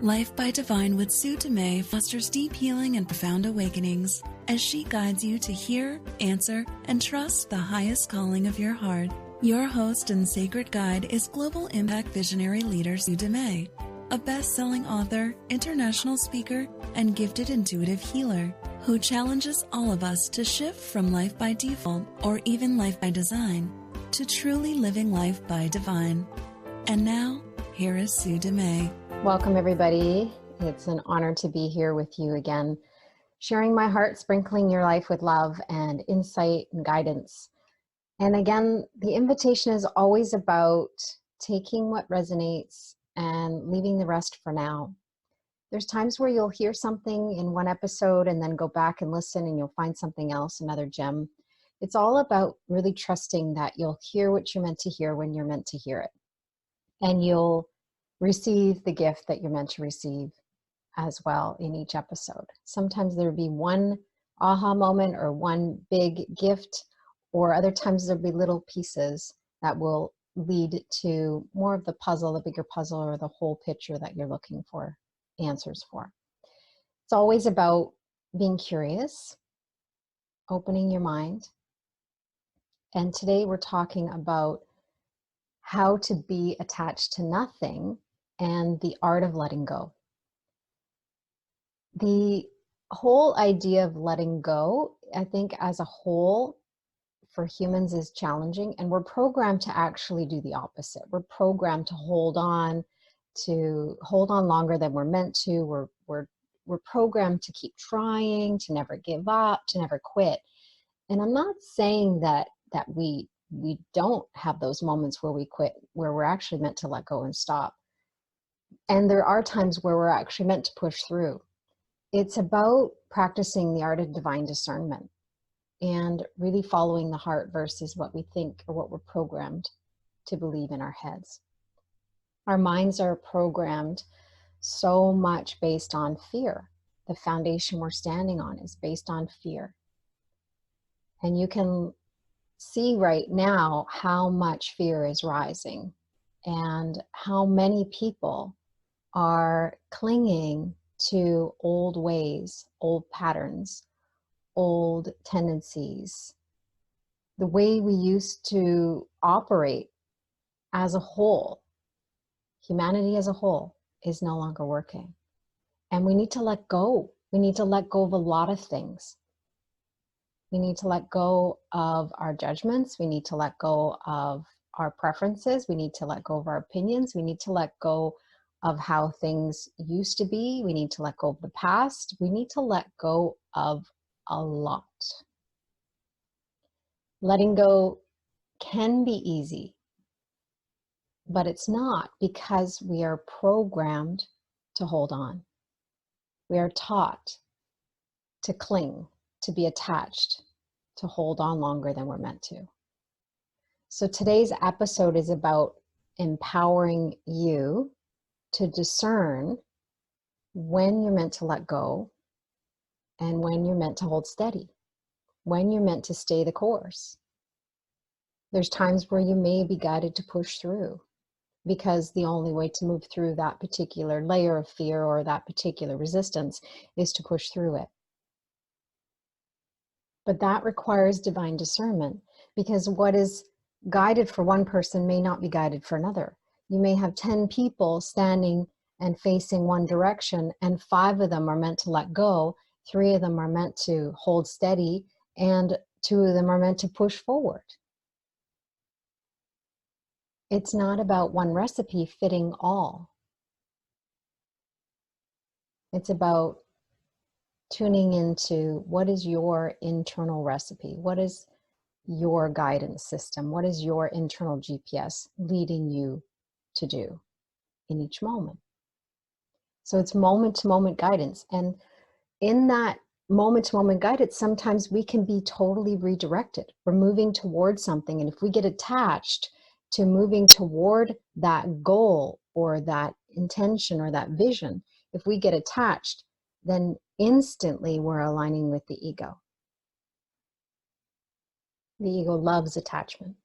Life by Divine with Sue Dumais fosters deep healing and profound awakenings as she guides you to hear, answer, and trust the highest calling of your heart. Your host and sacred guide is global impact visionary leader Sue Dumais, a best-selling author, international speaker, and gifted intuitive healer who challenges all of us to shift from life by default or even life by design to truly living life by divine. And now, here is Sue Dumais. Welcome, everybody. It's an honor to be here with you again, sharing my heart, sprinkling your life with love and insight and guidance. And again, the invitation is always about taking what resonates and leaving the rest for now. There's times where you'll hear something in one episode and then go back and listen and you'll find something else, another gem. It's all about really trusting that you'll hear what you're meant to hear when you're meant to hear it. And you'll receive the gift that you're meant to receive as well in each episode. Sometimes there'll be one aha moment or one big gift, or other times there'll be little pieces that will lead to more of the puzzle, the bigger puzzle, or the whole picture that you're looking for answers for. It's always about being curious, opening your mind. And today we're talking about how to be attached to nothing and the art of letting go. The whole idea of letting go, I think as a whole, for humans is challenging, and we're programmed to actually do the opposite. We're programmed to hold on longer than we're meant to. We're programmed to keep trying, to never give up, to never quit. And I'm not saying that we don't have those moments where we quit, where we're actually meant to let go and stop. And there are times where we're actually meant to push through. It's about practicing the art of divine discernment and really following the heart versus what we think or what we're programmed to believe in our heads. Our minds are programmed so much based on fear. The foundation we're standing on is based on fear. And you can see right now how much fear is rising and how many people are clinging to old ways, old patterns, old tendencies. The way we used to operate as a whole, humanity as a whole, is no longer working. And we need to let go. We need to let go of a lot of things. We need to let go of our judgments. We need to let go of our preferences. We need to let go of our opinions. We need to let go of how things used to be. We need to let go of the past. We need to let go of a lot. Letting go can be easy, but it's not, because we are programmed to hold on. We are taught to cling, to be attached, to hold on longer than we're meant to. So today's episode is about empowering you to discern when you're meant to let go and when you're meant to hold steady, when you're meant to stay the course. There's times where you may be guided to push through, because the only way to move through that particular layer of fear or that particular resistance is to push through it. But that requires divine discernment, because what is guided for one person may not be guided for another. You may have 10 people standing and facing one direction, and 5 of them are meant to let go, 3 of them are meant to hold steady, and 2 of them are meant to push forward. It's not about one recipe fitting all. It's about tuning into what is your internal recipe? What is your guidance system? What is your internal GPS leading you to do in each moment? So it's moment-to-moment guidance. And in that moment-to-moment guidance, sometimes we can be totally redirected. We're moving towards something, and if we get attached to moving toward that goal or that intention or that vision, if we get attached, then instantly we're aligning with the ego. The ego loves attachment.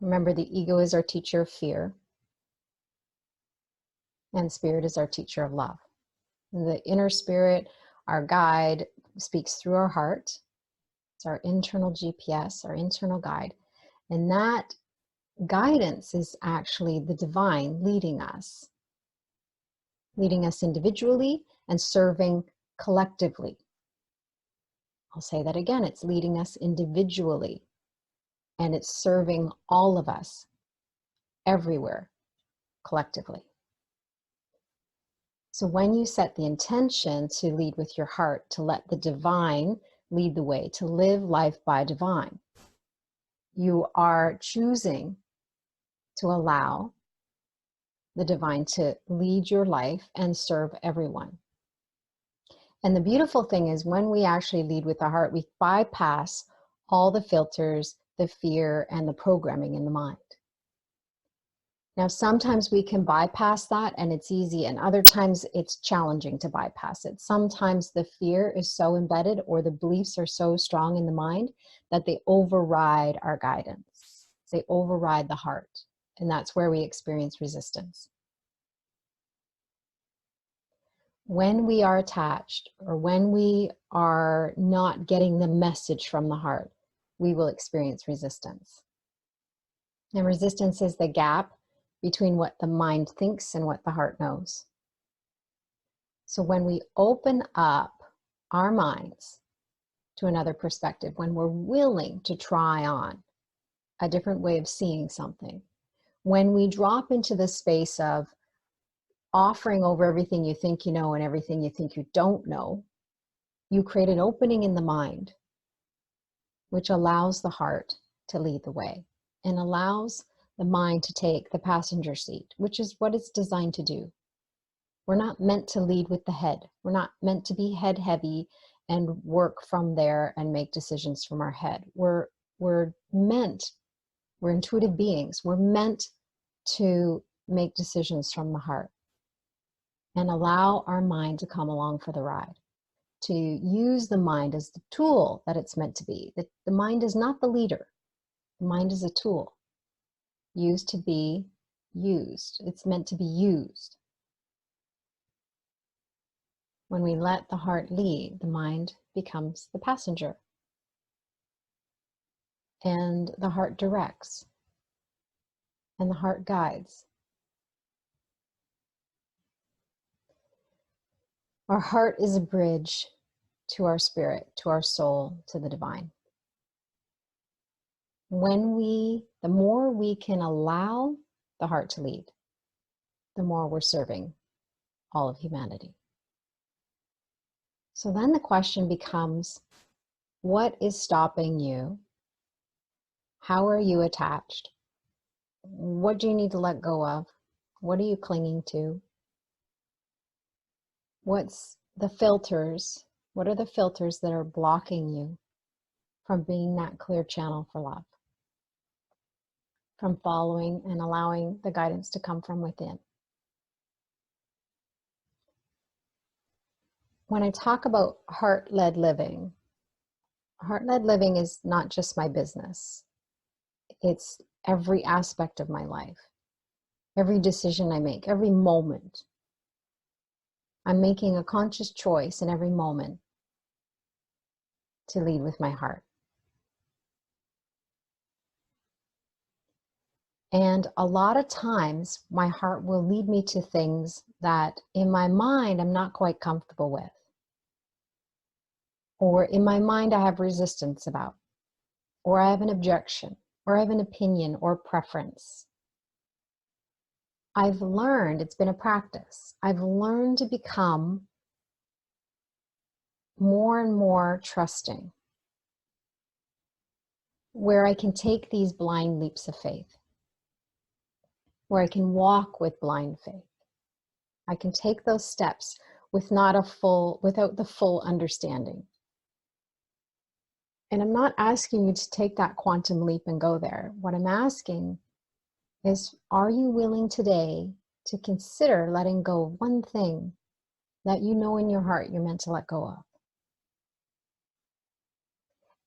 Remember, the ego is our teacher of fear. And spirit is our teacher of love. And the inner spirit, our guide, speaks through our heart. It's our internal GPS, our internal guide. And that guidance is actually the divine leading us individually and serving collectively. I'll say that again, it's leading us individually and it's serving all of us everywhere collectively. So when you set the intention to lead with your heart, to let the divine lead the way, to live life by divine, you are choosing to allow the divine to lead your life and serve everyone. And the beautiful thing is when we actually lead with the heart, we bypass all the filters, the fear, and the programming in the mind. Now, sometimes we can bypass that and it's easy, and other times it's challenging to bypass it. Sometimes the fear is so embedded or the beliefs are so strong in the mind that they override our guidance. They override the heart, and that's where we experience resistance. When we are attached or when we are not getting the message from the heart, we will experience resistance. And resistance is the gap between what the mind thinks and what the heart knows. So when we open up our minds to another perspective, when we're willing to try on a different way of seeing something, when we drop into the space of offering over everything you think you know and everything you think you don't know, you create an opening in the mind, which allows the heart to lead the way and allows the mind to take the passenger seat, which is what it's designed to do. We're not meant to lead with the head. We're not meant to be head heavy and work from there and make decisions from our head. We're intuitive beings. We're meant to make decisions from the heart and allow our mind to come along for the ride, to use the mind as the tool that it's meant to be. The mind is not the leader. The mind is a tool used to be used. It's meant to be used. When we let the heart lead, the mind becomes the passenger. And the heart directs. And the heart guides. Our heart is a bridge to our spirit, to our soul, to the divine. The more we can allow the heart to lead, the more we're serving all of humanity. So then the question becomes, what is stopping you? How are you attached? What do you need to let go of? What are you clinging to? What's the filters? What are the filters that are blocking you from being that clear channel for love? From following and allowing the guidance to come from within. When I talk about heart-led living is not just my business. It's every aspect of my life, every decision I make, every moment. I'm making a conscious choice in every moment to lead with my heart. And a lot of times my heart will lead me to things that in my mind I'm not quite comfortable with. Or in my mind I have resistance about. Or I have an objection. Or I have an opinion or preference. I've learned, it's been a practice, I've learned to become more and more trusting, where I can take these blind leaps of faith, where I can walk with blind faith. I can take those steps without the full understanding. And I'm not asking you to take that quantum leap and go there. What I'm asking is, are you willing today to consider letting go of one thing that you know in your heart you're meant to let go of?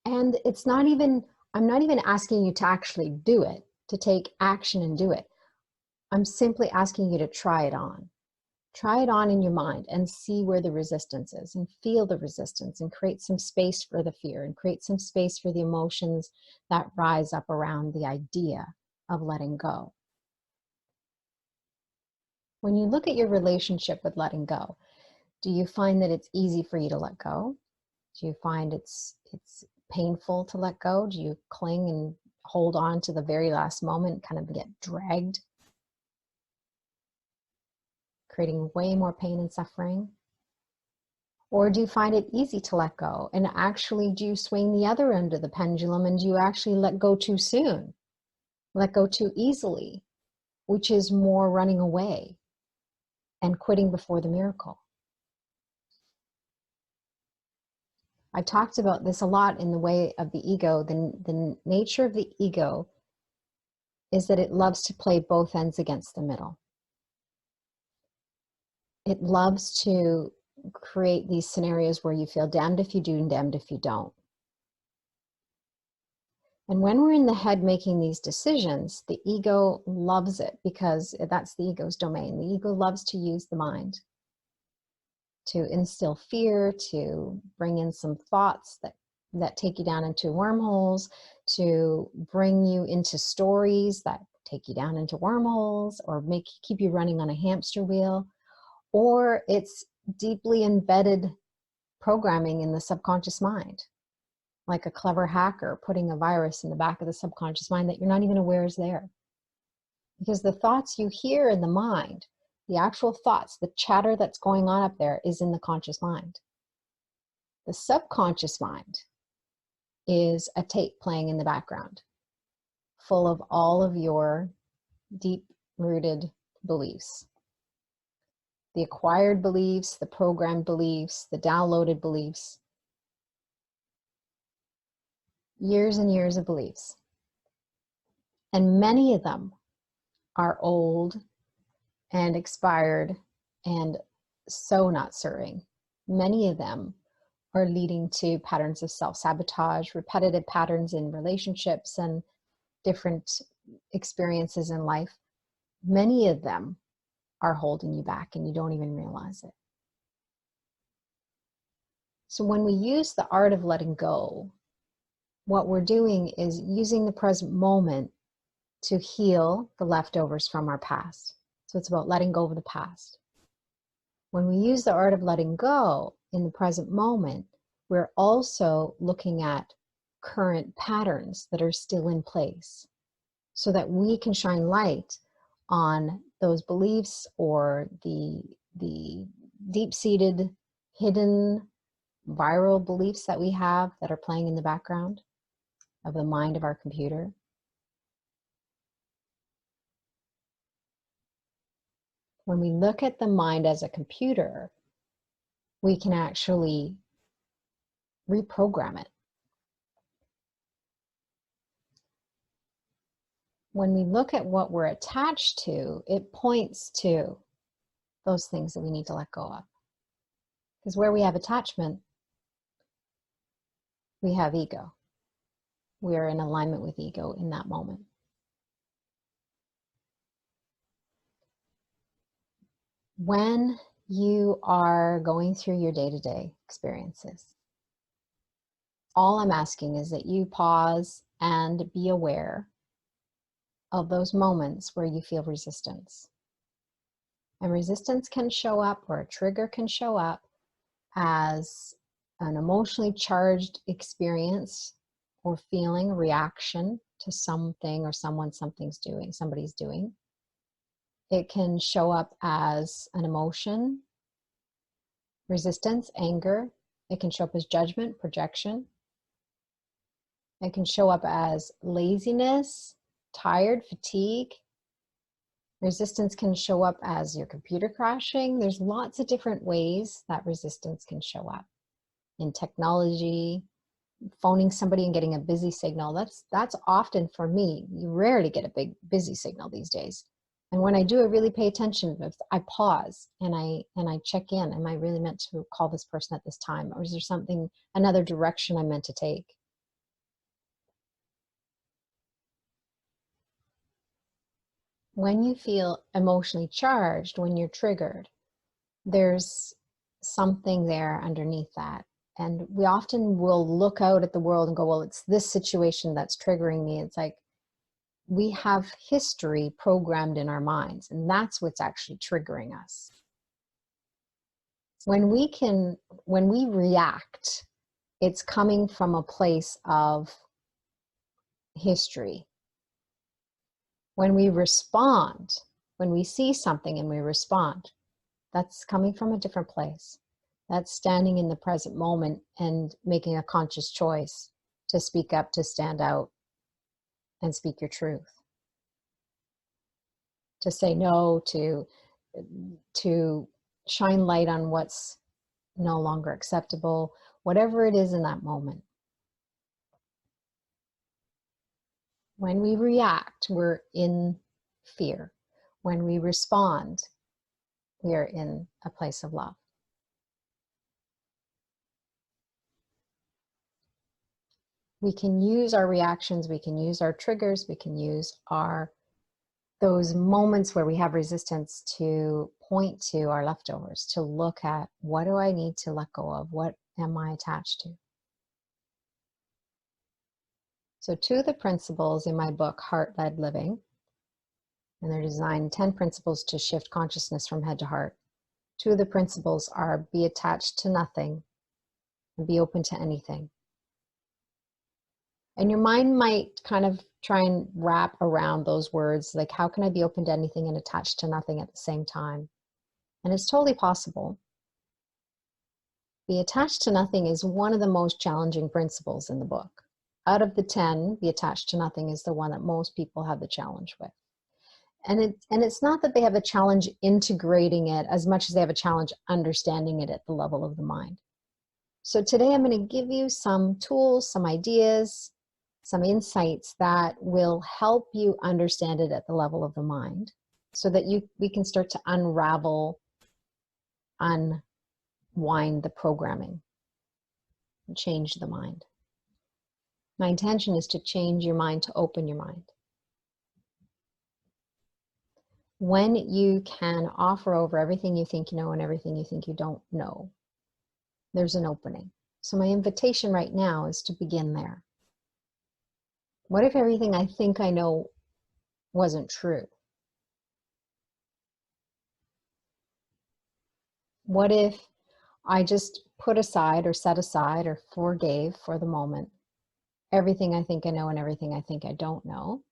And I'm not even asking you to actually do it, to take action and do it. I'm simply asking you to try it on. Try it on in your mind and see where the resistance is, and feel the resistance, and create some space for the fear, and create some space for the emotions that rise up around the idea of letting go. When you look at your relationship with letting go, do you find that it's easy for you to let go? Do you find it's painful to let go? Do you cling and hold on to the very last moment, kind of get dragged, creating way more pain and suffering? Or do you find it easy to let go? And actually, do you swing the other end of the pendulum, and do you actually let go too soon? Let go too easily, which is more running away and quitting before the miracle. I talked about this a lot in the way of the ego. The nature of the ego is that it loves to play both ends against the middle. It loves to create these scenarios where you feel damned if you do and damned if you don't. And when we're in the head making these decisions, the ego loves it, because that's the ego's domain. The ego loves to use the mind to instill fear, to bring in some thoughts that take you down into wormholes, to bring you into stories that take you down into wormholes, or keep you running on a hamster wheel. Or it's deeply embedded programming in the subconscious mind, like a clever hacker putting a virus in the back of the subconscious mind that you're not even aware is there. Because the thoughts you hear in the mind, the actual thoughts, the chatter that's going on up there, is in the conscious mind. The subconscious mind is a tape playing in the background, full of all of your deep-rooted beliefs. The acquired beliefs, the programmed beliefs, the downloaded beliefs. Years and years of beliefs. And many of them are old and expired and so not serving. Many of them are leading to patterns of self-sabotage, repetitive patterns in relationships and different experiences in life. Many of them are holding you back and you don't even realize it. So when we use the art of letting go, what we're doing is using the present moment to heal the leftovers from our past. So it's about letting go of the past. When we use the art of letting go in the present moment, we're also looking at current patterns that are still in place, so that we can shine light on those beliefs or the deep-seated, hidden, viral beliefs that we have that are playing in the background of the mind of our computer. When we look at the mind as a computer, we can actually reprogram it. When we look at what we're attached to, it points to those things that we need to let go of. Because where we have attachment, we have ego. We are in alignment with ego in that moment. When you are going through your day-to-day experiences, all I'm asking is that you pause and be aware of those moments where you feel resistance. And resistance can show up, or a trigger can show up, as an emotionally charged experience or feeling, reaction to something or someone somebody's doing. It can show up as an emotion, resistance, anger. It can show up as judgment, projection. It can show up as laziness, tired, fatigue. Resistance can show up as your computer crashing. There's lots of different ways that resistance can show up. In technology, phoning somebody and getting a busy signal, that's often, for me, you rarely get a big busy signal these days. And when I do, I really pay attention. I pause and I check in. Am I really meant to call this person at this time? Or is there something, another direction I'm meant to take? When you feel emotionally charged, when you're triggered, there's something there underneath that. And we often will look out at the world and go, well, it's this situation that's triggering me. It's like we have history programmed in our minds, and that's what's actually triggering us. When we react, it's coming from a place of history. When we respond, when we see something and we respond, that's coming from a different place. That's standing in the present moment and making a conscious choice to speak up, to stand out, and speak your truth. To say no, to shine light on what's no longer acceptable, whatever it is in that moment. When we react, we're in fear. When we respond, we are in a place of love. We can use our reactions, we can use our triggers, we can use those moments where we have resistance to point to our leftovers, to look at, what do I need to let go of? What am I attached to? So 2 of the principles in my book, Heart-Led Living, and they're designed 10 principles to shift consciousness from head to heart. 2 of the principles are be attached to nothing and be open to anything. And your mind might kind of try and wrap around those words, like, how can I be open to anything and attached to nothing at the same time? And it's totally possible. Be attached to nothing is one of the most challenging principles in the book. Out of the 10, be attached to nothing is the one that most people have the challenge with. And it's not that they have a challenge integrating it as much as they have a challenge understanding it at the level of the mind. So today I'm going to give you some tools, some ideas, some insights that will help you understand it at the level of the mind, so that we can start to unravel, unwind the programming, and change the mind. My intention is to change your mind, to open your mind. When you can offer over everything you think you know and everything you think you don't know, there's an opening. So my invitation right now is to begin there. What if everything I think I know wasn't true? What if I just put aside or set aside or forgave for the moment everything I think I know and everything I think I don't know,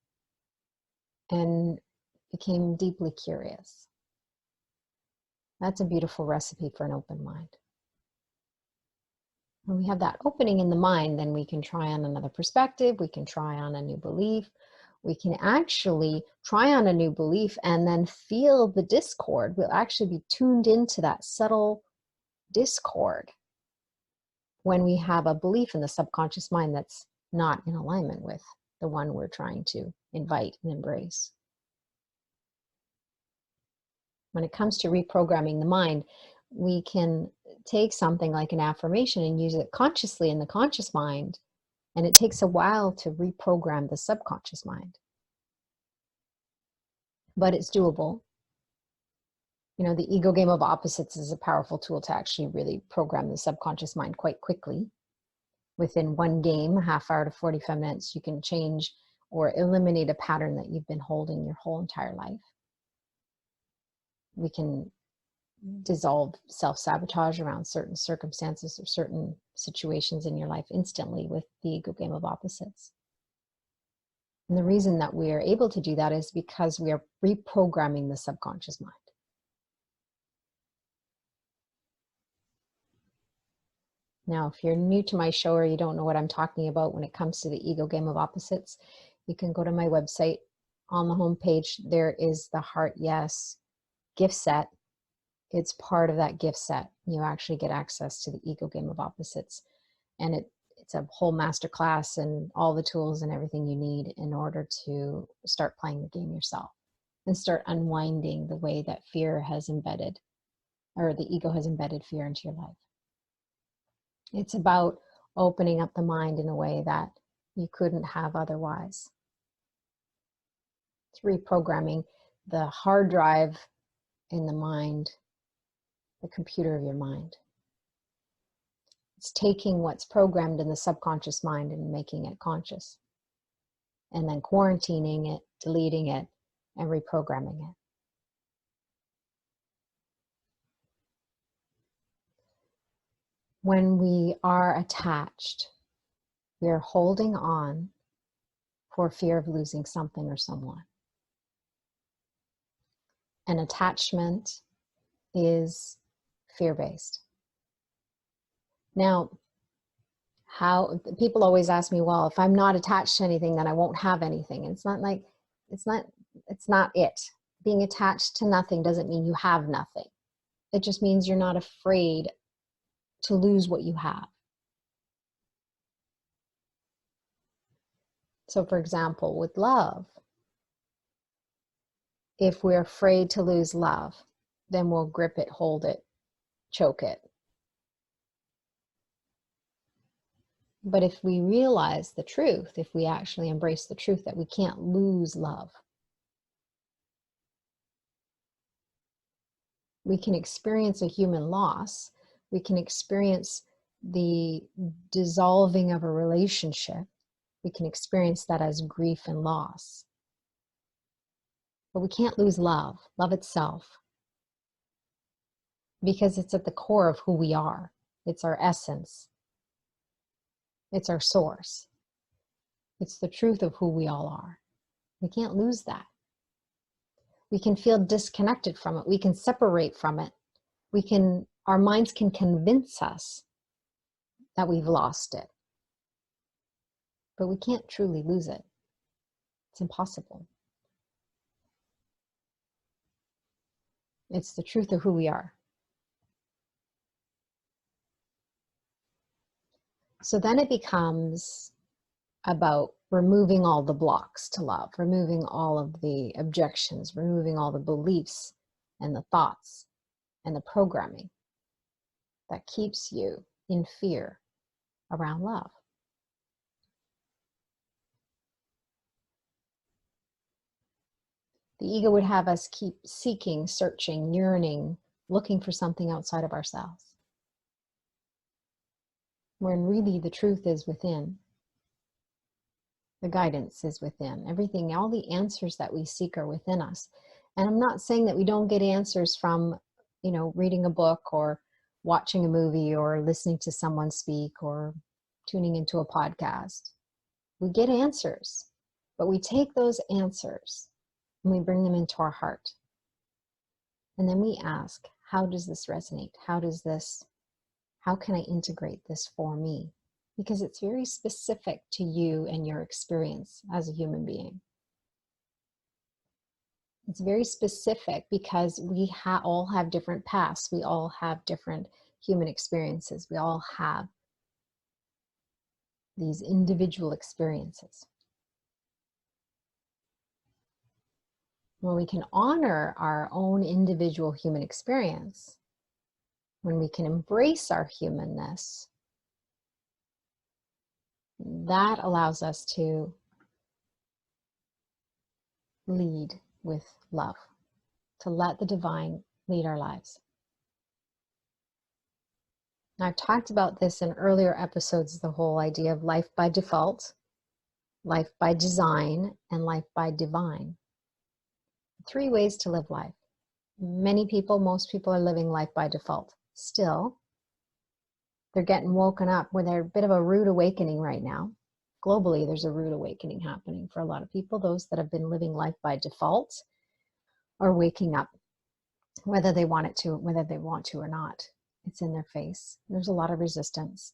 and became deeply curious? That's a beautiful recipe for an open mind. When we have that opening in the mind, then we can try on another perspective, we can try on a new belief, we can actually try on a new belief and then feel the discord. We'll actually be tuned into that subtle discord when we have a belief in the subconscious mind that's not in alignment with the one we're trying to invite and embrace. When it comes to reprogramming the mind, we can take something like an affirmation and use it consciously in the conscious mind, and it takes a while to reprogram the subconscious mind. But it's doable. You know, the ego game of opposites is a powerful tool to actually really program the subconscious mind quite quickly. Within one game, a half hour to 45 minutes, you can change or eliminate a pattern that you've been holding your whole entire life. We can dissolve self-sabotage around certain circumstances or certain situations in your life instantly with the ego game of opposites. And the reason that we are able to do that is because we are reprogramming the subconscious mind. Now, if you're new to my show or you don't know what I'm talking about when it comes to the ego game of opposites, you can go to my website. On the homepage, there is the Heart Yes gift set. It's part of that gift set. You actually get access to the ego game of opposites. And it's a whole masterclass and all the tools and everything you need in order to start playing the game yourself and start unwinding the way that fear has embedded, or the ego has embedded fear into your life. It's about opening up the mind in a way that you couldn't have otherwise. It's reprogramming the hard drive in the mind, the computer of your mind. It's taking what's programmed in the subconscious mind and making it conscious, and then quarantining it, deleting it, and reprogramming it. When we are attached, we are holding on for fear of losing something or someone. And attachment is fear-based. Now, how people always ask me, well, if I'm not attached to anything, then I won't have anything. And it's not it. Being attached to nothing doesn't mean you have nothing. It just means you're not afraid to lose what you have. So for example, with love, if we're afraid to lose love, then we'll grip it, hold it, choke it. But if we realize the truth, if we actually embrace the truth that we can't lose love, we can experience a human loss, we can experience the dissolving of a relationship, we can experience that as grief and loss. But we can't lose love, love itself, because it's at the core of who we are. It's our essence. It's our source. It's the truth of who we all are. We can't lose that. We can feel disconnected from it. We can separate from it. Our minds can convince us that we've lost it. But we can't truly lose it. It's impossible. It's the truth of who we are. So then it becomes about removing all the blocks to love, removing all of the objections, removing all the beliefs and the thoughts and the programming that keeps you in fear around love. The ego would have us keep seeking, searching, yearning, looking for something outside of ourselves, when really the truth is within. The guidance is within. Everything, all the answers that we seek are within us. And I'm not saying that we don't get answers from, reading a book or watching a movie or listening to someone speak or tuning into a podcast. We get answers, but we take those answers and we bring them into our heart. And then we ask, how does this resonate? How can I integrate this for me? Because it's very specific to you and your experience as a human being. It's very specific because we all have different pasts. We all have different human experiences. We all have these individual experiences. When we can honor our own individual human experience, when we can embrace our humanness, that allows us to lead with love, to let the divine lead our lives. Now, I've talked about this in earlier episodes, the whole idea of life by default, life by design, and life by divine. 3 ways to live life. Most people are living life by default. Still, they're getting woken up with a bit of a rude awakening right now. Globally, there's a rude awakening happening for a lot of people. Those that have been living life by default are waking up, whether they want to or not. It's in their face. There's a lot of resistance.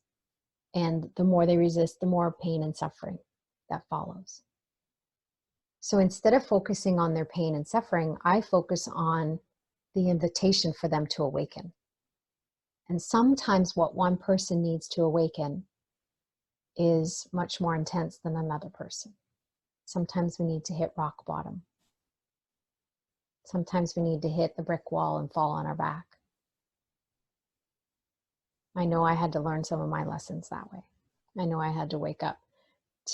And the more they resist, the more pain and suffering that follows. So instead of focusing on their pain and suffering, I focus on the invitation for them to awaken. And sometimes what one person needs to awaken is much more intense than another person. Sometimes we need to hit rock bottom. Sometimes we need to hit the brick wall and fall on our back. I know I had to learn some of my lessons that way. I know I had to wake up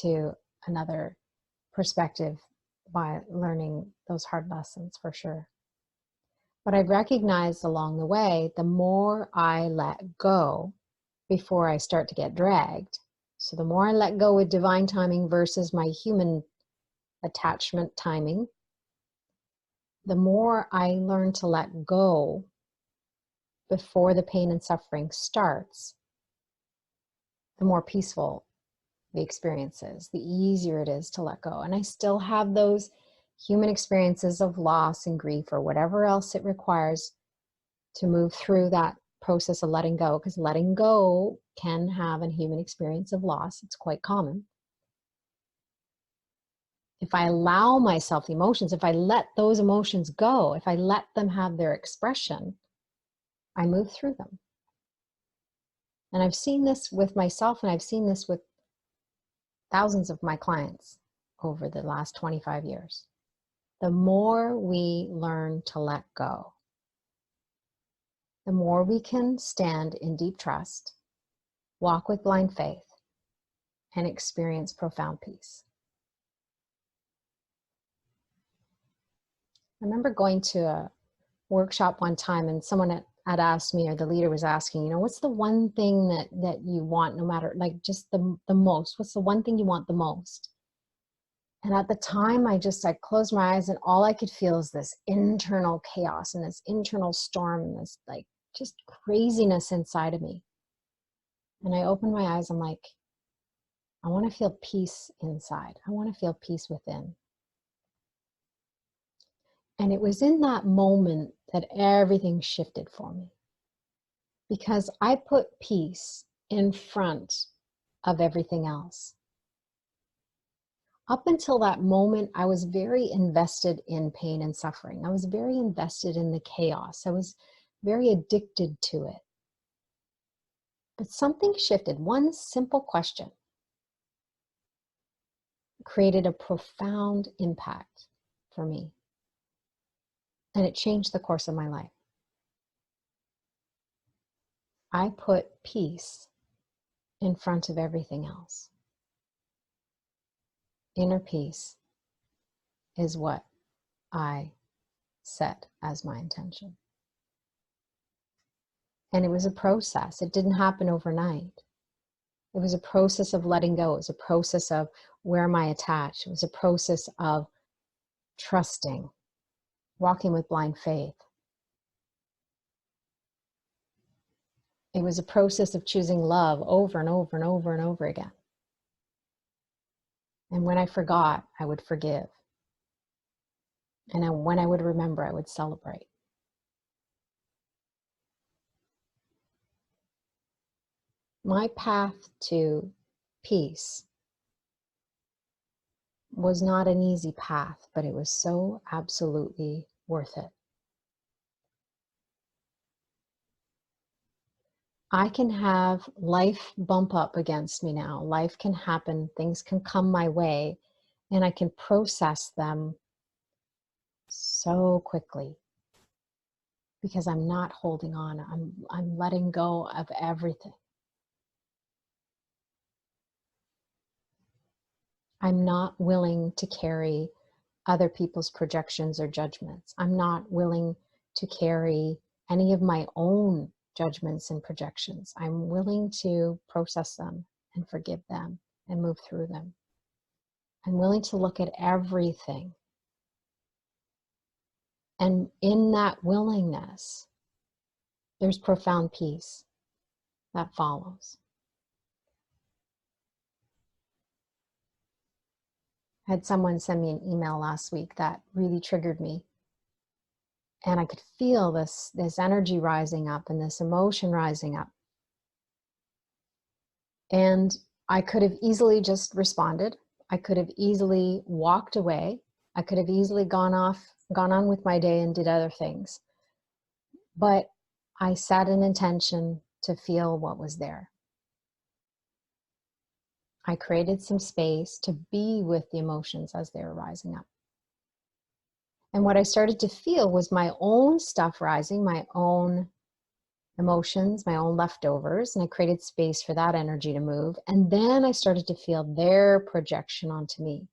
to another perspective by learning those hard lessons for sure. But I've recognized along the way, the more I let go before I start to get dragged, so the more I let go with divine timing versus my human attachment timing, the more I learn to let go before the pain and suffering starts, the more peaceful the experience is, the easier it is to let go. And I still have those human experiences of loss and grief or whatever else it requires to move through that process of letting go, because letting go can have a human experience of loss. It's quite common. If I allow myself the emotions, if I let those emotions go, if I let them have their expression, I move through them. And I've seen this with myself, and I've seen this with thousands of my clients over the last 25 years. The more we learn to let go, the more we can stand in deep trust, walk with blind faith, and experience profound peace. I remember going to a workshop one time, and someone had asked me, or the leader was asking, what's the one thing that you want, no matter, like, just the most? What's the one thing you want the most? And at the time, I closed my eyes, and all I could feel is this internal chaos and this internal storm and this like just craziness inside of me. And I opened my eyes. I'm like, I want to feel peace inside. I want to feel peace within. And it was in that moment that everything shifted for me, because I put peace in front of everything else. Up until that moment, I was very invested in pain and suffering. I was very invested in the chaos. I was very addicted to it. But something shifted. One simple question created a profound impact for me. And it changed the course of my life. I put peace in front of everything else. Inner peace is what I set as my intention. And it was a process. It didn't happen overnight. It was a process of letting go. It was a process of where am I attached? It was a process of trusting, walking with blind faith. It was a process of choosing love over and over and over and over again. And when I forgot, I would forgive. And when I would remember, I would celebrate. My path to peace was not an easy path, but it was so absolutely worth it. I can have life bump up against me now. Life can happen, things can come my way, and I can process them so quickly because I'm not holding on. I'm letting go of everything. I'm not willing to carry other people's projections or judgments. I'm not willing to carry any of my own judgments and projections. I'm willing to process them and forgive them and move through them. I'm willing to look at everything. And in that willingness, there's profound peace that follows. I had someone send me an email last week that really triggered me. And I could feel this energy rising up and this emotion rising up. And I could have easily just responded. I could have easily walked away. I could have easily gone on with my day and did other things. But I set an intention to feel what was there. I created some space to be with the emotions as they were rising up. And what I started to feel was my own stuff rising, my own emotions, my own leftovers, and I created space for that energy to move. And then I started to feel their projection onto me.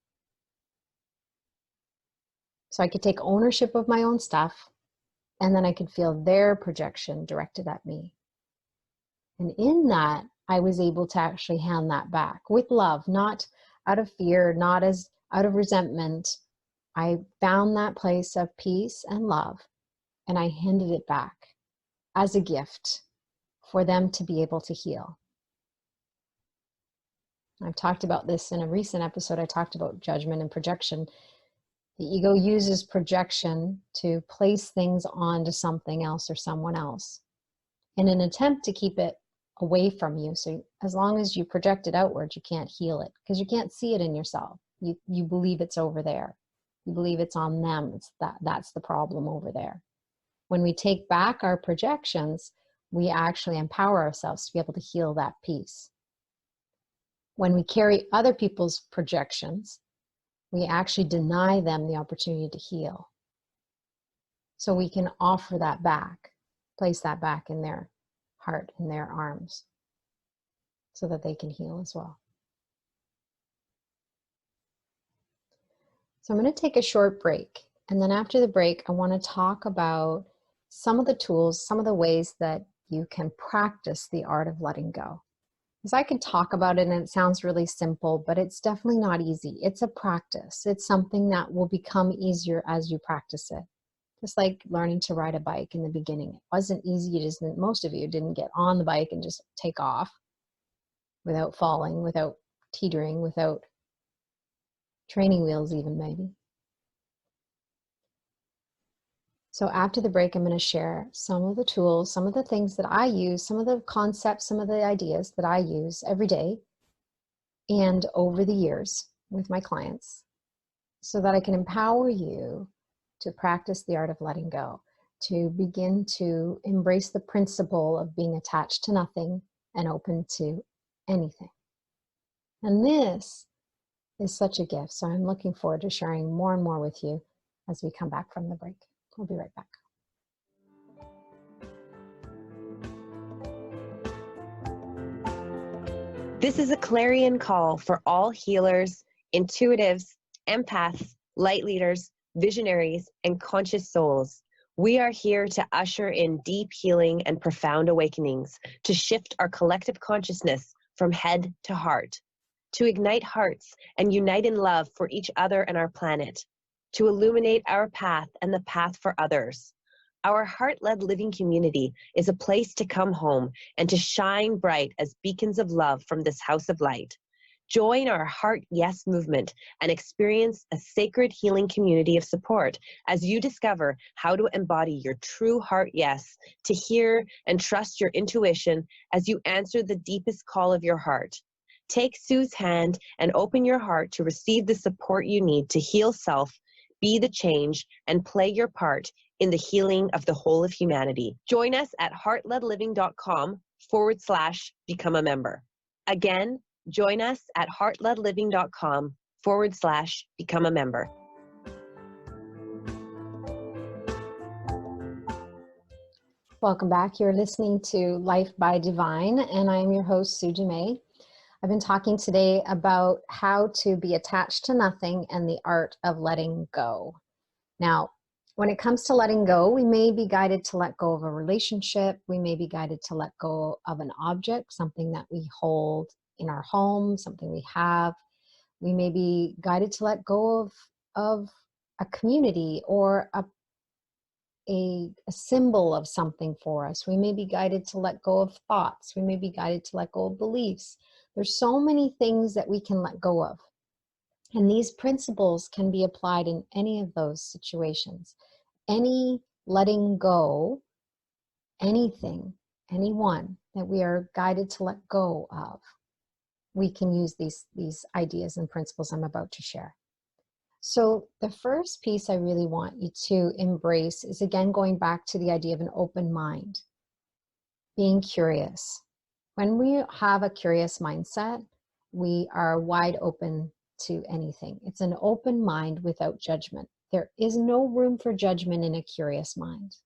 So I could take ownership of my own stuff And then I could feel their projection directed at me. And in that, I was able to actually hand that back with love, not out of fear, not as out of resentment. I found that place of peace and love, and I handed it back as a gift for them to be able to heal. I've talked about this in a recent episode. I talked about judgment and projection. The ego uses projection to place things onto something else or someone else in an attempt to keep it away from you. So as long as you project it outward, you can't heal it because you can't see it in yourself. You believe it's over there. You believe it's on them. That's the problem over there. When we take back our projections, we actually empower ourselves to be able to heal that piece. When we carry other people's projections, we actually deny them the opportunity to heal. So we can offer that back, place that back in their heart, in their arms, so that they can heal as well. So I'm going to take a short break. And then after the break, I want to talk about some of the tools, some of the ways that you can practice the art of letting go. Because I can talk about it and it sounds really simple, but it's definitely not easy. It's a practice. It's something that will become easier as you practice it. Just like learning to ride a bike in the beginning. It wasn't easy. Most of you didn't get on the bike and just take off without falling, without teetering, without training wheels even maybe. So after the break, I'm going to share some of the tools, some of the things that I use, some of the concepts, some of the ideas that I use every day and over the years with my clients so that I can empower you to practice the art of letting go, to begin to embrace the principle of being attached to nothing and open to anything. And this is such a gift. So I'm looking forward to sharing more and more with you as we come back from the break. We'll be right back. This is a clarion call for all healers, intuitives, empaths, light leaders, visionaries, and conscious souls. We are here to usher in deep healing and profound awakenings, to shift our collective consciousness from head to heart, to ignite hearts and unite in love for each other and our planet, to illuminate our path and the path for others. Our heart-led living community is a place to come home and to shine bright as beacons of love from this house of light. Join our Heart Yes movement and experience a sacred healing community of support as you discover how to embody your true heart yes, to hear and trust your intuition as you answer the deepest call of your heart. Take Sue's hand and open your heart to receive the support you need to heal self, be the change, and play your part in the healing of the whole of humanity. Join us at heartledliving.com/become a member. Again, join us at heartledliving.com/become a member. Welcome back. You're listening to Life by Divine, and I'm your host, Sue Dumais. I've been talking today about how to be attached to nothing and the art of letting go. Now, when it comes to letting go, we may be guided to let go of a relationship. We may be guided to let go of an object, something that we hold in our home, something we have. We may be guided to let go of a community or a symbol of something for us. We may be guided to let go of thoughts. We may be guided to let go of beliefs. There's so many things that we can let go of. And these principles can be applied in any of those situations. Any letting go, anything, anyone that we are guided to let go of, we can use these ideas and principles I'm about to share. So the first piece I really want you to embrace is, again, going back to the idea of an open mind, being curious. When we have a curious mindset, we are wide open to anything. It's an open mind without judgment. There is no room for judgment in a curious mind.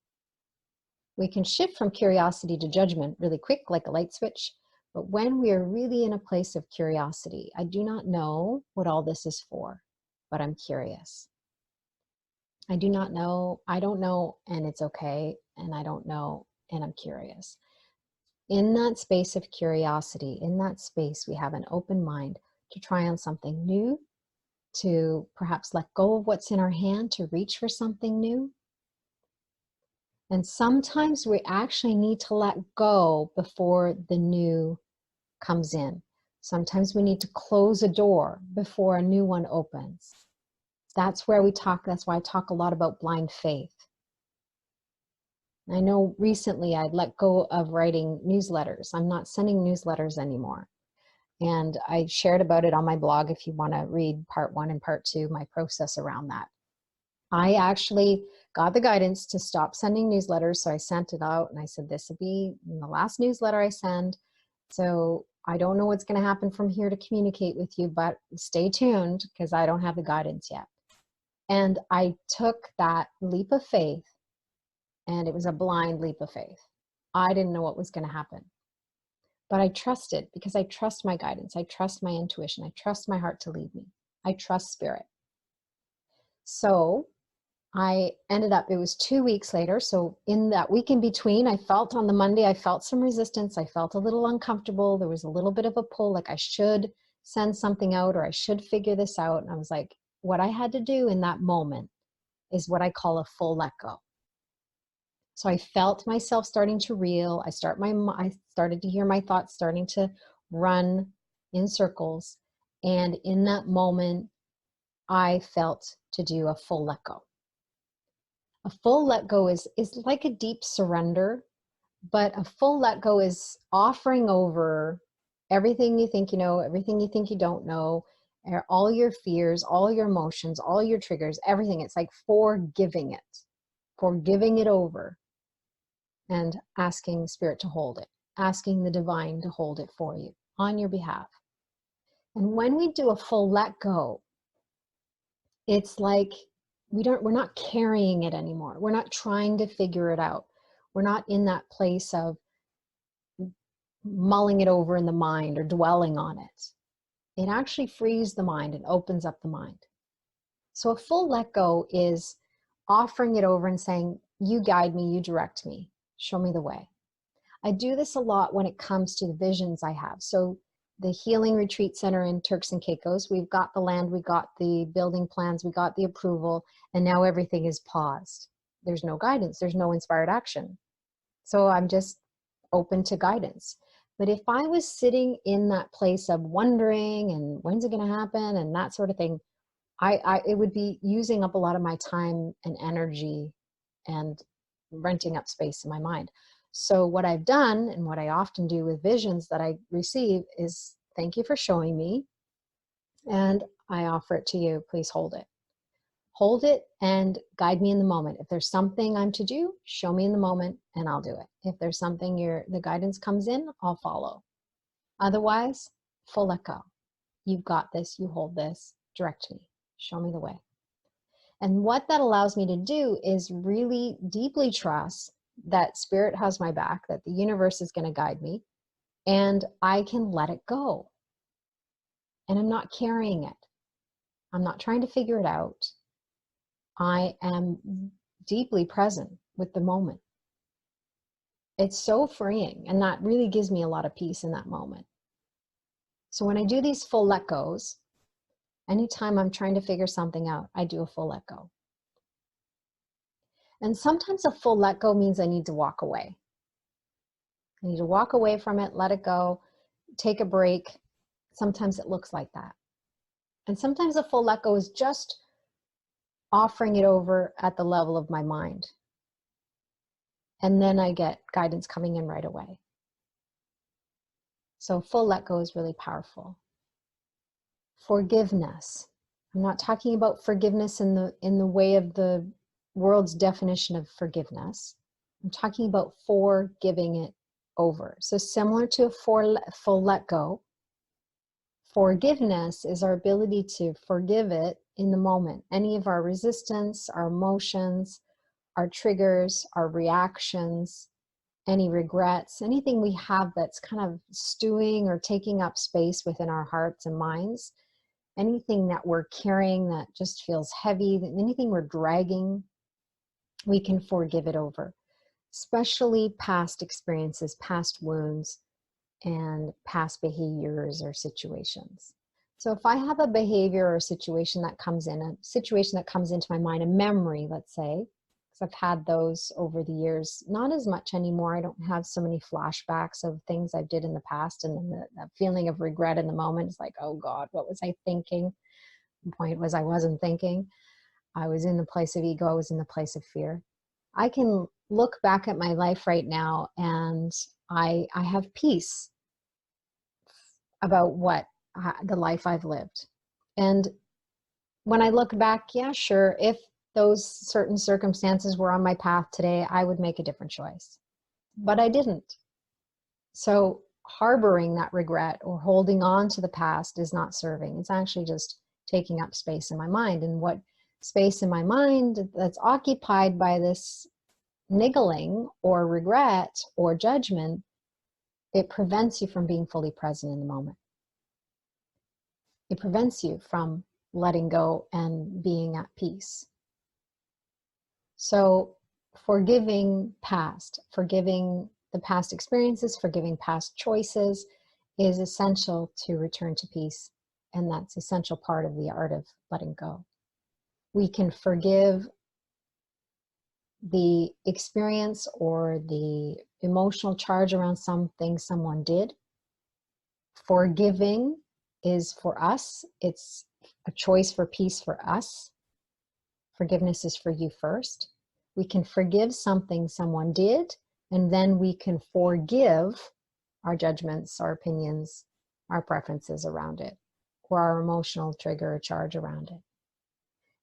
We can shift from curiosity to judgment really quick, like a light switch. But when we are really in a place of curiosity, I do not know what all this is for, but I'm curious. I do not know, I don't know, and it's okay, and I don't know, and I'm curious. In that space of curiosity, in that space, we have an open mind to try on something new, to perhaps let go of what's in our hand, to reach for something new. And sometimes we actually need to let go before the new comes in. Sometimes we need to close a door before a new one opens. That's where we talk, that's why I talk a lot about blind faith. I know recently I'd let go of writing newsletters. I'm not sending newsletters anymore. And I shared about it on my blog if you want to read part 1 and part 2, my process around that. I actually got the guidance to stop sending newsletters, so I sent it out and I said, this will be the last newsletter I send. So I don't know what's going to happen from here to communicate with you, but stay tuned because I don't have the guidance yet. And I took that leap of faith, and it was a blind leap of faith. I didn't know what was going to happen. But I trusted because I trust my guidance. I trust my intuition. I trust my heart to lead me. I trust spirit. So I ended up, it was 2 weeks later. So in that week in between, I felt on the Monday, I felt some resistance. I felt a little uncomfortable. There was a little bit of a pull, like I should send something out or I should figure this out. And I was like, what I had to do in that moment is what I call a full let go. So I felt myself starting to reel. I started to hear my thoughts starting to run in circles. And in that moment, I felt to do a full let go. A full let go is like a deep surrender, but a full let go is offering over everything you think you know, everything you think you don't know, all your fears, all your emotions, all your triggers, everything. It's like forgiving it over. And asking spirit to hold it, asking the divine to hold it for you on your behalf. And when we do a full let go, it's like we're not carrying it anymore. We're not trying to figure it out. We're not in that place of mulling it over in the mind or dwelling on it. It actually frees the mind and opens up the mind. So a full let go is offering it over and saying, you guide me, you direct me, show me the way. I do this a lot when it comes to the visions I have. So the Healing Retreat Center in Turks and Caicos, we've got the land, we got the building plans, we got the approval, and now everything is paused. There's no guidance, there's no inspired action. So I'm just open to guidance. But if I was sitting in that place of wondering and when's it going to happen and that sort of thing, it would be using up a lot of my time and energy and renting up space in my mind. So what I've done and what I often do with visions that I receive is, thank you for showing me, and I offer it to you. Please hold it. Hold it and guide me in the moment. If there's something I'm to do, show me in the moment and I'll do it. If there's something the guidance comes in, I'll follow. Otherwise, full let go. You've got this, you hold this, direct me, show me the way. And what that allows me to do is really deeply trust that spirit has my back, that the universe is going to guide me, and I can let it go. And I'm not carrying it. I'm not trying to figure it out. I am deeply present with the moment. It's so freeing, and that really gives me a lot of peace in that moment. So when I do these full let goes, anytime I'm trying to figure something out, I do a full let go. And sometimes a full let go means I need to walk away. I need to walk away from it, let it go, take a break. Sometimes it looks like that. And sometimes a full let go is just offering it over at the level of my mind. And then I get guidance coming in right away. So full let go is really powerful. Forgiveness. I'm not talking about forgiveness in the way of the world's definition of forgiveness. I'm talking about forgiving it over. So similar to a full let go, forgiveness is our ability to forgive it in the moment. Any of our resistance, our emotions, our triggers, our reactions, any regrets, anything we have that's kind of stewing or taking up space within our hearts and minds. anything that we're carrying that just feels heavy, anything we're dragging, we can forgive it over, especially past experiences, past wounds, and past behaviors or situations. So if I have a behavior or a situation that comes into my mind, a memory, let's say, because I've had those over the years, not as much anymore. I don't have so many flashbacks of things I did in the past, and then the feeling of regret in the moment is like, oh God, what was I thinking? The point was I wasn't thinking. I was in the place of ego. I was in the place of fear. I can look back at my life right now and I have peace about the life I've lived. And when I look back, yeah, sure, if those certain circumstances were on my path today, I would make a different choice. But I didn't. So harboring that regret or holding on to the past is not serving. It's actually just taking up space in my mind. And what space in my mind that's occupied by this niggling or regret or judgment, it prevents you from being fully present in the moment. It prevents you from letting go and being at peace. So forgiving the past experiences, forgiving past choices is essential to return to peace. And that's an essential part of the art of letting go. We can forgive the experience or the emotional charge around something someone did. Forgiving is for us. It's a choice for peace for us. Forgiveness is for you first. We can forgive something someone did, and then we can forgive our judgments, our opinions, our preferences around it, or our emotional trigger or charge around it.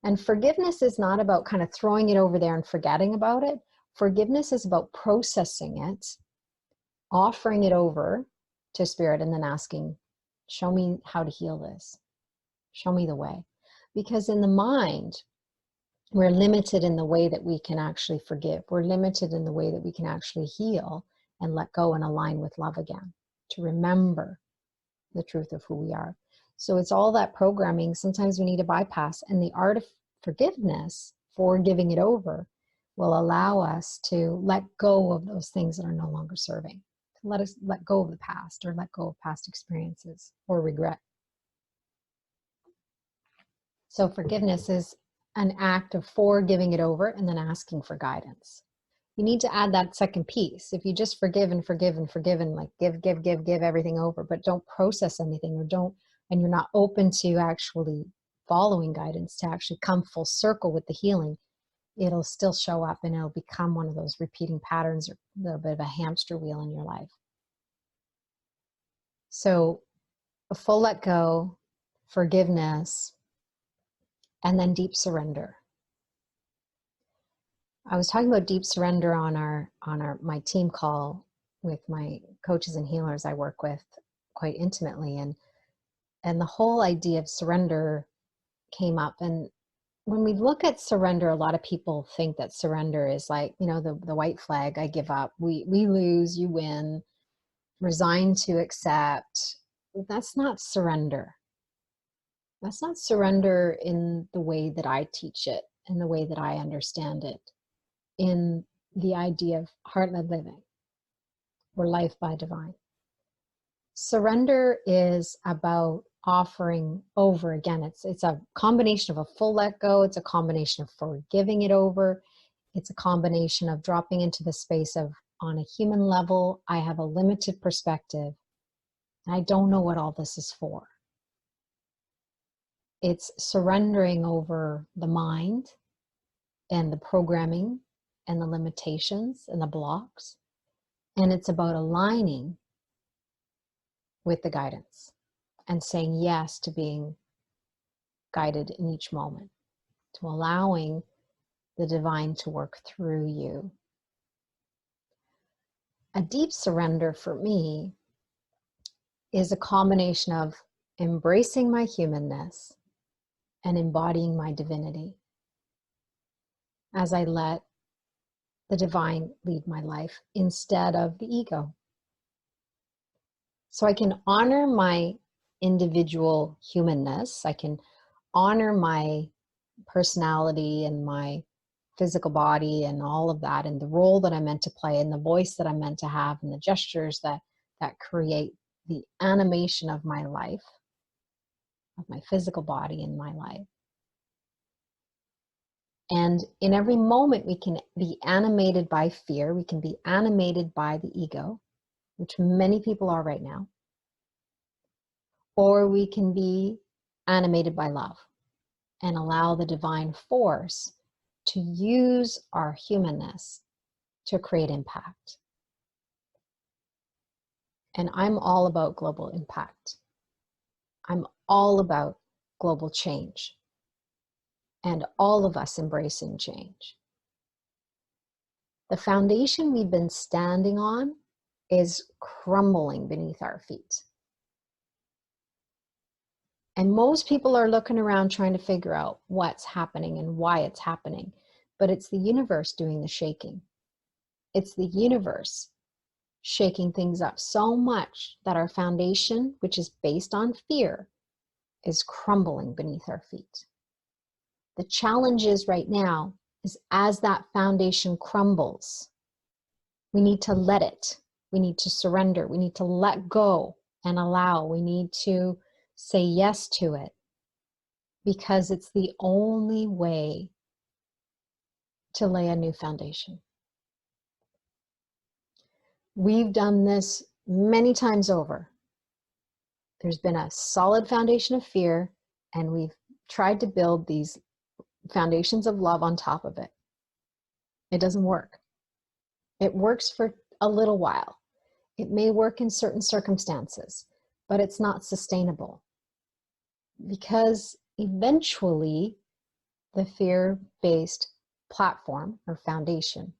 And forgiveness is not about kind of throwing it over there and forgetting about it. Forgiveness is about processing it, offering it over to Spirit, and then asking, show me how to heal this. Show me the way. Because in the mind, we're limited in the way that we can actually forgive. We're limited in the way that we can actually heal and let go and align with love again, to remember the truth of who we are. So it's all that programming. Sometimes we need to bypass, and the art of forgiveness, forgiving it over, will allow us to let go of those things that are no longer serving. To let us let go of the past, or let go of past experiences or regret. So forgiveness is an act of forgiving it over and then asking for guidance. You need to add that second piece. If you just forgive and forgive and forgive and like give everything over, but don't process anything, and you're not open to actually following guidance to actually come full circle with the healing, it'll still show up and it'll become one of those repeating patterns or a little bit of a hamster wheel in your life. So a full let go, forgiveness, and then deep surrender. I was talking about deep surrender on my team call with my coaches and healers I work with quite intimately, and the whole idea of surrender came up. And when we look at surrender, a lot of people think that surrender is like, the white flag, I give up, we lose, you win, resign to accept. That's not surrender. That's not surrender in the way that I teach it, in the way that I understand it, in the idea of heart-led living or life by divine. Surrender is about offering over again. It's a combination of a full let go. It's a combination of forgiving it over. It's a combination of dropping into the space of, on a human level, I have a limited perspective and I don't know what all this is for. It's surrendering over the mind and the programming and the limitations and the blocks. And it's about aligning with the guidance and saying yes to being guided in each moment, to allowing the divine to work through you. A deep surrender for me is a combination of embracing my humanness and embodying my divinity as I let the divine lead my life instead of the ego. So I can honor my individual humanness. I can honor my personality and my physical body and all of that, and the role that I'm meant to play and the voice that I'm meant to have and the gestures that create the animation of my life, of my physical body in my life. And in every moment, we can be animated by fear. We can be animated by the ego, which many people are right now. Or we can be animated by love and allow the divine force to use our humanness to create impact. And I'm all about global impact. I'm all about global change and all of us embracing change. The foundation we've been standing on is crumbling beneath our feet. And most people are looking around trying to figure out what's happening and why it's happening. But it's the universe doing the shaking. It's the universe shaking things up so much that our foundation, which is based on fear, is crumbling beneath our feet. The challenge is right now is as that foundation crumbles, we need to let it. We need to surrender. We need to let go and allow. We need to say yes to it because it's the only way to lay a new foundation. We've done this many times over. There's been a solid foundation of fear, and we've tried to build these foundations of love on top of it. It doesn't work. It works for a little while. It may work in certain circumstances, but it's not sustainable because eventually the fear-based platform or foundation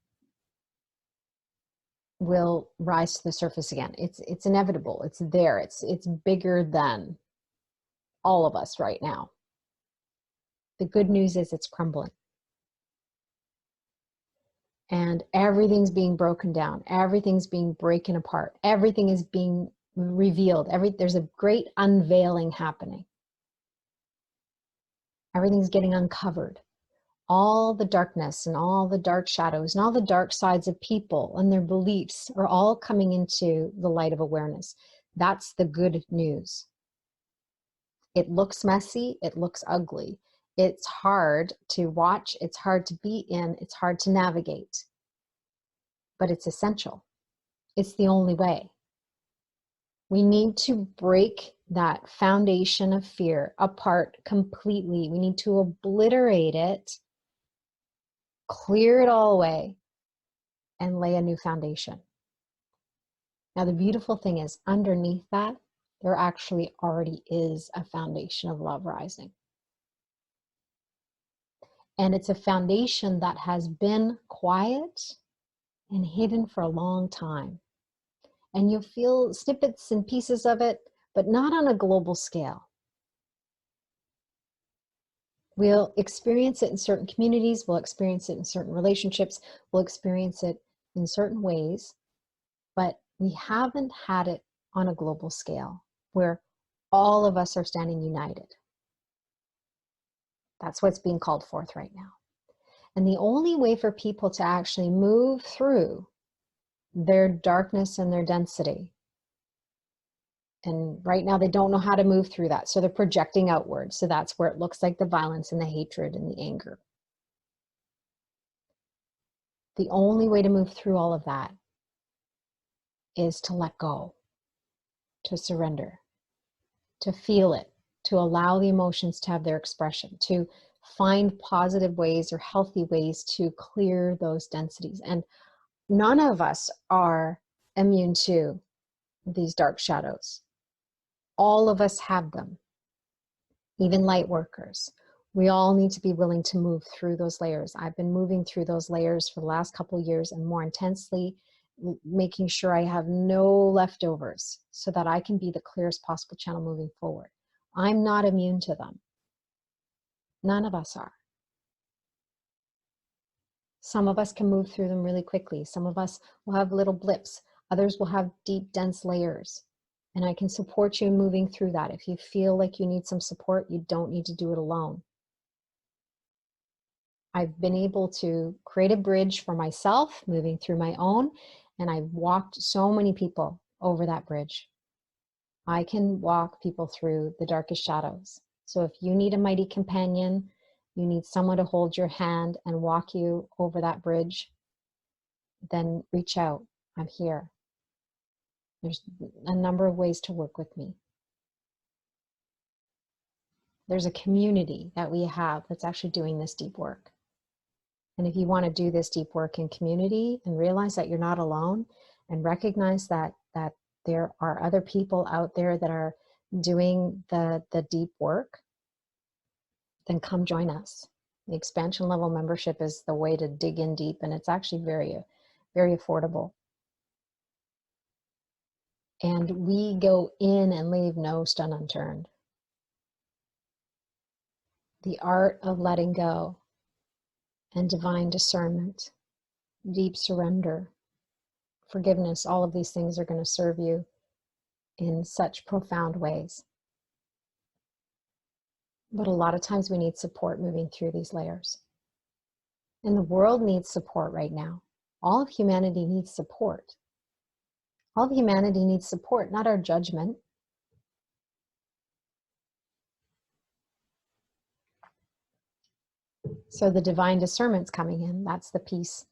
will rise to the surface again. It's inevitable. It's there. It's bigger than all of us right now. The good news is it's crumbling. And everything's being broken down. Everything's being broken apart. Everything is being revealed. There's a great unveiling happening. Everything's getting uncovered. All the darkness and all the dark shadows and all the dark sides of people and their beliefs are all coming into the light of awareness. That's the good news. It looks messy. It looks ugly. It's hard to watch. It's hard to be in. It's hard to navigate. But it's essential. It's the only way. We need to break that foundation of fear apart completely. We need to obliterate it, clear it all away, and lay a new foundation. Now, the beautiful thing is, underneath that, there actually already is a foundation of love rising. And it's a foundation that has been quiet and hidden for a long time. And you'll feel snippets and pieces of it, but not on a global scale. We'll experience it in certain communities, we'll experience it in certain relationships, we'll experience it in certain ways, but we haven't had it on a global scale where all of us are standing united. That's what's being called forth right now. And the only way for people to actually move through their darkness and their density, and right now they don't know how to move through that, so they're projecting outward. So that's where it looks like the violence and the hatred and the anger. The only way to move through all of that is to let go, to surrender, to feel it, to allow the emotions to have their expression, to find positive ways or healthy ways to clear those densities. And none of us are immune to these dark shadows. All of us have them, even light workers. We all need to be willing to move through those layers. I've been moving through those layers for the last couple of years and more intensely, making sure I have no leftovers so that I can be the clearest possible channel moving forward. I'm not immune to them. None of us are. Some of us can move through them really quickly. Some of us will have little blips. Others will have deep, dense layers. And I can support you in moving through that. If you feel like you need some support, you don't need to do it alone. I've been able to create a bridge for myself, moving through my own, and I've walked so many people over that bridge. I can walk people through the darkest shadows. So if you need a mighty companion, you need someone to hold your hand and walk you over that bridge, then reach out. I'm here. There's a number of ways to work with me. There's a community that we have that's actually doing this deep work. And if you want to do this deep work in community and realize that you're not alone and recognize that there are other people out there that are doing the deep work, then come join us. The expansion level membership is the way to dig in deep, and it's actually very, very affordable. And we go in and leave no stone unturned. The art of letting go and divine discernment, deep surrender, forgiveness, all of these things are going to serve you in such profound ways. But a lot of times we need support moving through these layers. And the world needs support right now. All of humanity needs support. All of humanity needs support, not our judgment. So the divine discernment's coming in. That's the piece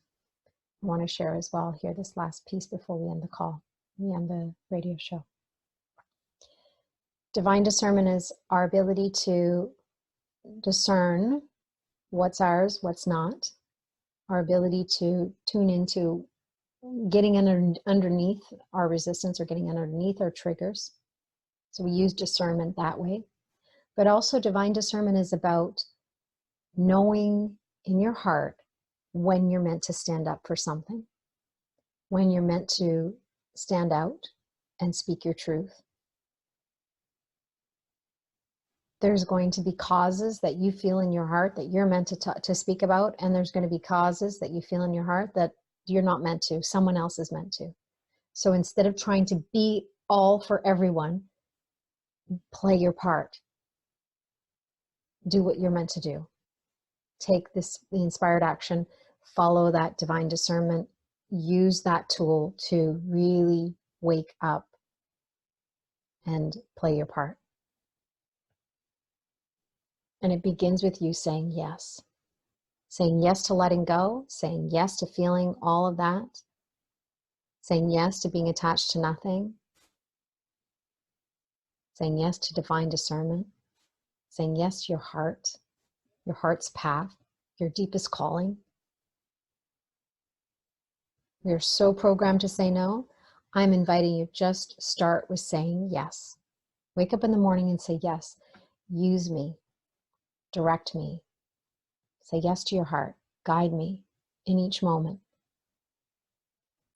I want to share as well here, this last piece before we end the call, we end the radio show. Divine discernment is our ability to discern what's ours, what's not, our ability to tune into getting underneath our resistance or getting underneath our triggers. So we use discernment that way. But also divine discernment is about knowing in your heart when you're meant to stand up for something, when you're meant to stand out and speak your truth. There's going to be causes that you feel in your heart that you're meant to speak about, and there's going to be causes that you feel in your heart that you're not meant to, someone else is meant to. So instead of trying to be all for everyone, play your part. Do what you're meant to do. Take the inspired action, follow that divine discernment, use that tool to really wake up and play your part. And it begins with you saying yes. Saying yes to letting go, saying yes to feeling all of that, saying yes to being attached to nothing, saying yes to divine discernment, saying yes to your heart's path, your deepest calling. We are so programmed to say no. I'm inviting you, just start with saying yes. Wake up in the morning and say yes. Use me, direct me. Say yes to your heart. Guide me in each moment.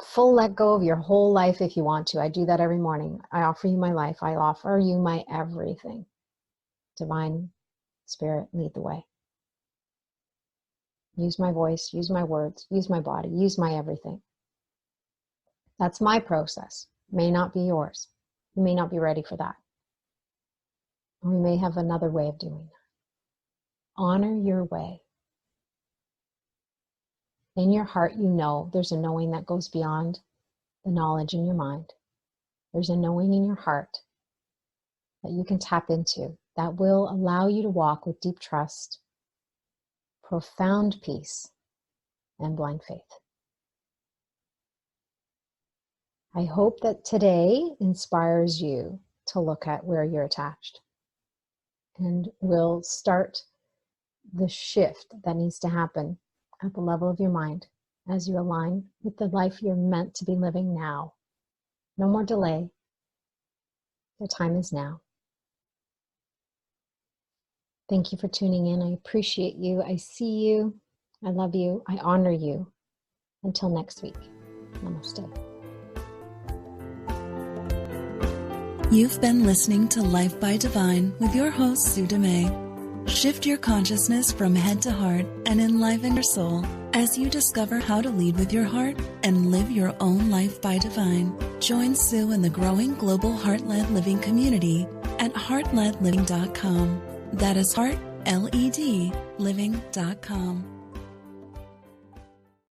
Full let go of your whole life if you want to. I do that every morning. I offer you my life. I offer you my everything. Divine Spirit, lead the way. Use my voice, use my words, use my body, use my everything. That's my process. May not be yours. You may not be ready for that. We may have another way of doing that. Honor your way. In your heart, you know there's a knowing that goes beyond the knowledge in your mind. There's a knowing in your heart that you can tap into that will allow you to walk with deep trust, profound peace, and blind faith. I hope that today inspires you to look at where you're attached and will start the shift that needs to happen at the level of your mind as you align with the life you're meant to be living now. No more delay. The time is now. Thank you for tuning in. I appreciate you. I see you. I love you. I honor you. Until next week. Namaste. You've been listening to Life by Divine with your host, Sue Dumais. Shift your consciousness from head to heart and enliven your soul as you discover how to lead with your heart and live your own life by divine. Join Sue in the growing global Heart-Led Living community at heartledliving.com. That is heart, L-E-D, living.com.